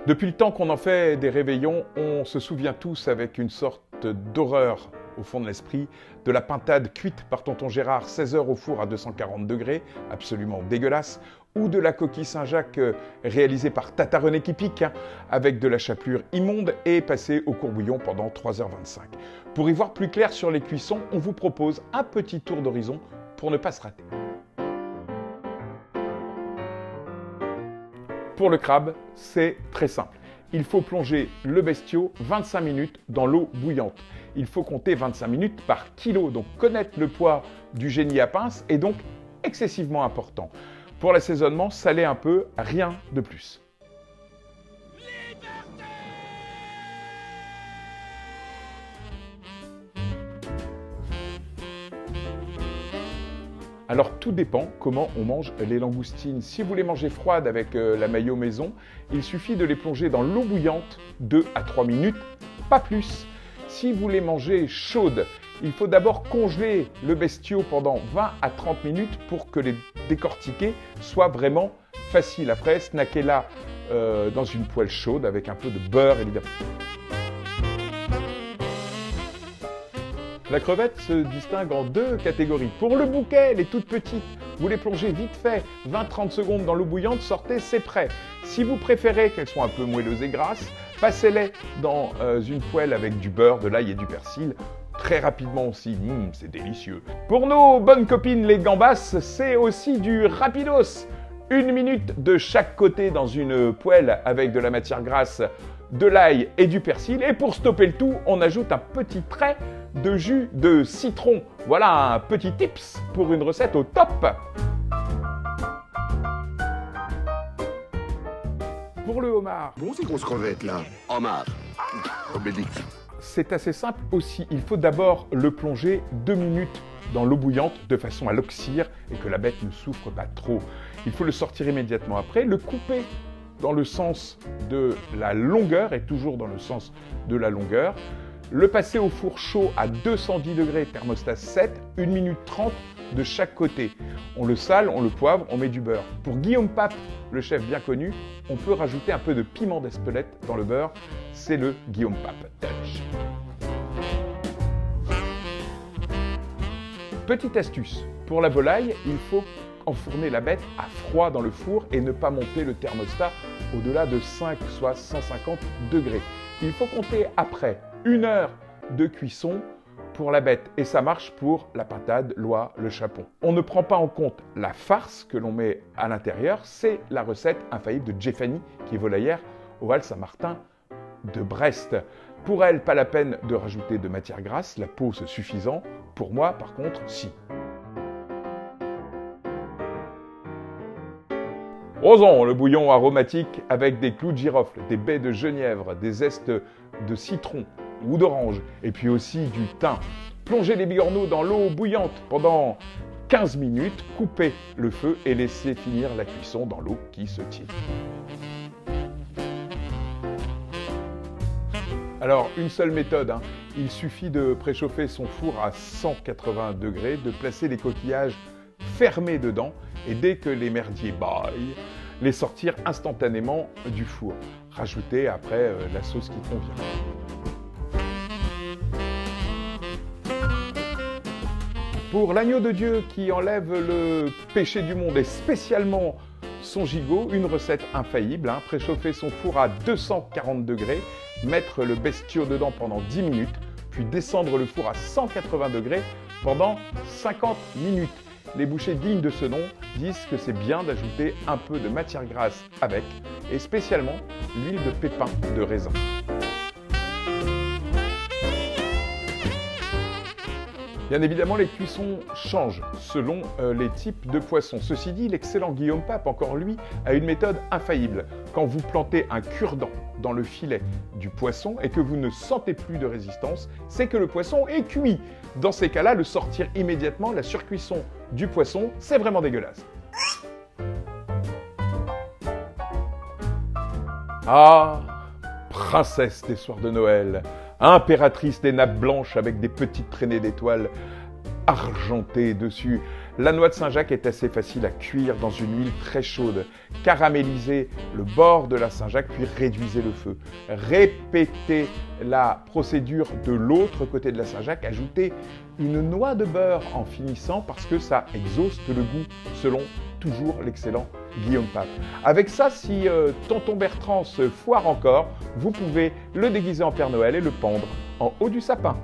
Depuis le temps qu'on en fait des réveillons, on se souvient tous avec une sorte d'horreur au fond de l'esprit de la pintade cuite par tonton Gérard 16 heures au four à 240 degrés, absolument dégueulasse, ou de la coquille Saint-Jacques réalisée par Tata René qui pique, avec de la chapelure immonde et passée au courbouillon pendant 3h25. Pour y voir plus clair sur les cuissons, on vous propose un petit tour d'horizon pour ne pas se rater. Pour le crabe, c'est très simple. Il faut plonger le bestiau 25 minutes dans l'eau bouillante. Il faut compter 25 minutes par kilo, donc connaître le poids du génie à pince est donc excessivement important. Pour l'assaisonnement, salez un peu, rien de plus. Alors tout dépend comment on mange les langoustines. Si vous les mangez froides avec la mayo maison, il suffit de les plonger dans l'eau bouillante 2 à 3 minutes, pas plus. Si vous les mangez chaudes, il faut d'abord congeler le bestiau pendant 20 à 30 minutes pour que les décortiquer soit vraiment facile. Après, snackez-la dans une poêle chaude avec un peu de beurre évidemment. La crevette se distingue en deux catégories. Pour le bouquet, les toutes petites, vous les plongez vite fait, 20-30 secondes dans l'eau bouillante, sortez, c'est prêt. Si vous préférez qu'elles soient un peu moelleuses et grasses, passez-les dans une poêle avec du beurre, de l'ail et du persil. Très rapidement aussi, c'est délicieux. Pour nos bonnes copines les gambas, c'est aussi du rapidos. 1 minute de chaque côté dans une poêle avec de la matière grasse, de l'ail et du persil. Et pour stopper le tout, on ajoute un petit trait de jus de citron. Voilà un petit tips pour une recette au top. Pour le homard. Bon, ces grosses crevettes là. Homard. Obélix. C'est assez simple aussi. Il faut d'abord le plonger 2 minutes dans l'eau bouillante de façon à l'oxyre et que la bête ne souffre pas trop. Il faut le sortir immédiatement après, le couper dans le sens de la longueur et toujours dans le sens de la longueur. Le passer au four chaud à 210 degrés, thermostat 7, 1 minute 30 de chaque côté. On le sale, on le poivre, on met du beurre. Pour Guillaume Pape, le chef bien connu, on peut rajouter un peu de piment d'Espelette dans le beurre. C'est le Guillaume Pape touch. Petite astuce, pour la volaille, il faut enfourner la bête à froid dans le four et ne pas monter le thermostat au-delà de 5, soit 150 degrés. Il faut compter après 1 heure de cuisson pour la bête et ça marche pour la pintade, l'oie, le chapon. On ne prend pas en compte la farce que l'on met à l'intérieur, c'est la recette infaillible de Jéphanie qui est volaillère au Val Saint-Martin de Brest. Pour elle, pas la peine de rajouter de matière grasse, la peau c'est suffisant. Pour moi, par contre, si. Roson, le bouillon aromatique avec des clous de girofle, des baies de genièvre, des zestes de citron ou d'orange, et puis aussi du thym. Plongez les bigorneaux dans l'eau bouillante pendant 15 minutes, coupez le feu et laissez finir la cuisson dans l'eau qui se tire. Alors, une seule méthode, il suffit de préchauffer son four à 180 degrés, de placer les coquillages fermés dedans et dès que les merdiers baillent, les sortir instantanément du four. Rajoutez après la sauce qui convient. Pour l'agneau de Dieu qui enlève le péché du monde et spécialement son gigot, une recette infaillible, préchauffer son four à 240 degrés, mettre le bestiau dedans pendant 10 minutes, puis descendre le four à 180 degrés pendant 50 minutes. Les bouchers dignes de ce nom disent que c'est bien d'ajouter un peu de matière grasse avec, et spécialement l'huile de pépin de raisin. Bien évidemment, les cuissons changent selon les types de poissons. Ceci dit, l'excellent Guillaume Pape, encore lui, a une méthode infaillible. Quand vous plantez un cure-dent dans le filet du poisson et que vous ne sentez plus de résistance, c'est que le poisson est cuit. Dans ces cas-là, le sortir immédiatement, la surcuisson du poisson, c'est vraiment dégueulasse. Ah, princesse des soirs de Noël, impératrice des nappes blanches avec des petites traînées d'étoiles argentées dessus, La noix de Saint-Jacques est assez facile à cuire dans une huile très chaude. Caramélisez le bord de la Saint-Jacques puis réduisez le feu. Répétez la procédure de l'autre côté de la Saint-Jacques. Ajoutez une noix de beurre en finissant parce que ça exhauste le goût selon toujours l'excellent Guillaume Pape. Avec ça, si tonton Bertrand se foire encore, vous pouvez le déguiser en Père Noël et le pendre en haut du sapin.